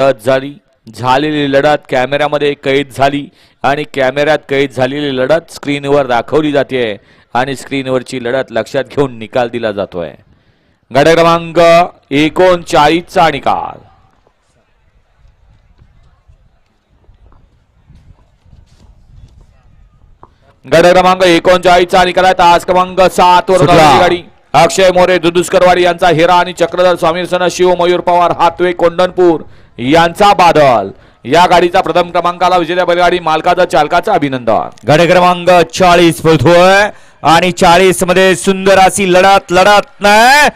झाली झालेली लढत कॅमेऱ्यामध्ये कैद झाली आणि कॅमेऱ्यात कैद झालेली लढत स्क्रीनवर दाखवली जाते आणि स्क्रीनवरची लढत लक्षात घेऊन निकाल दिला जातोय। गट क्रमांक 39 चा निकाल। गट क्रमांक 39 चा निकाल आहे। तास क्रमांक 7 वर गाडी अक्षय मोरे दुदुस्करवाडी यांचा हिरा आणि चक्रधर स्वामीसना शिव मयूर पवार हातवे कोंडणपूर यांचा बादल। या गाडीचा प्रथम क्रमांकाला विजेत्या बैलगाडी मालकाचा चालकाचा अभिनंदन। गट क्रमांक 40 पळतोय आणि 40 मध्ये सुंदर अशी लढत नाही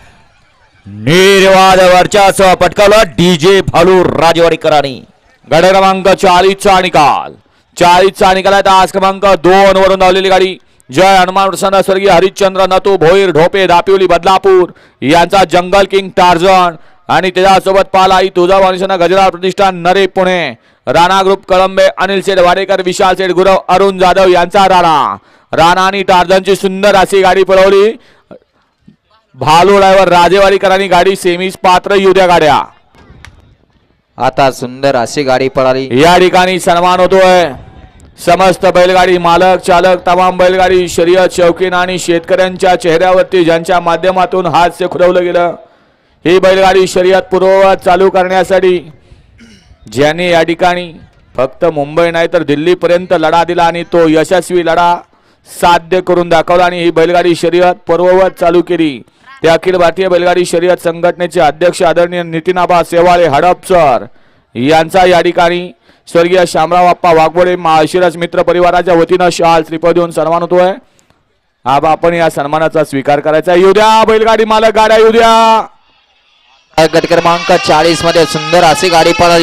निर्वाद वर्चस्व पटकावला डीजे भालू राजवाडीकरांनी। गट क्रमांक 40 चा निकाल। 40 चा निकाल आहे। तास क्रमांक 2 वरून धावलेली गाडी जय हनुमान प्रसन्न स्वर्गीय हरिश्चंद्र नतू भोईर ढोपे दापिवली बदलापूर यांचा जंगल किंग टार्झन आणि त्याच्यासोबत पालाई तुळजाभवानी गजरा प्रतिष्ठान नरे पुणे राणा ग्रुप कळंबे अनिल शेठ वाडेकर विशाल शेठ गुरव अरुण जाधव यांचा राणा आणि टार्झनची सुंदर अशी गाडी पळवली। भालू ड्रायव्हर राजेवाडीकरांनी गाडी सेमीस पात्र येऊ द्या गाड्या। आता सुंदर अशी गाडी पळाली। या ठिकाणी सन्मान होतोय समस्त बैलगाडी मालक चालक तमाम बैलगाडी शर्यत शौकीन आणि शेतकऱ्यांच्या चेहऱ्यावरती ज्यांच्या माध्यमातून हास्य खुलवलं गेलं ही बैलगाडी शर्यत पूर्ववत चालू करण्यासाठी ज्यांनी या ठिकाणी फक्त मुंबई नाही तर दिल्लीपर्यंत लढा दिला आणि तो यशस्वी लढा साध्य करून दाखवला आणि ही बैलगाडी शर्यत पूर्ववत चालू केली ते अखिल भारतीय बैलगाडी शर्यत संघटनेचे अध्यक्ष आदरणीय नितीनाबा सेवाळे हडपसर यांचा या ठिकाणी स्वर्गीय शामराव आप्पा वाघबोडे माळशिरस मित्र परिवाराच्या वतीनं शाल श्रीपद देऊन सन्मान होतोय। अब आपण या सन्मानाचा स्वीकार करायचा। येऊ द्या बैलगाडी मालक गाड्या येऊ द्या। गट क्रमांक 40 मध्ये सुंदर अशी गाडी पळाली।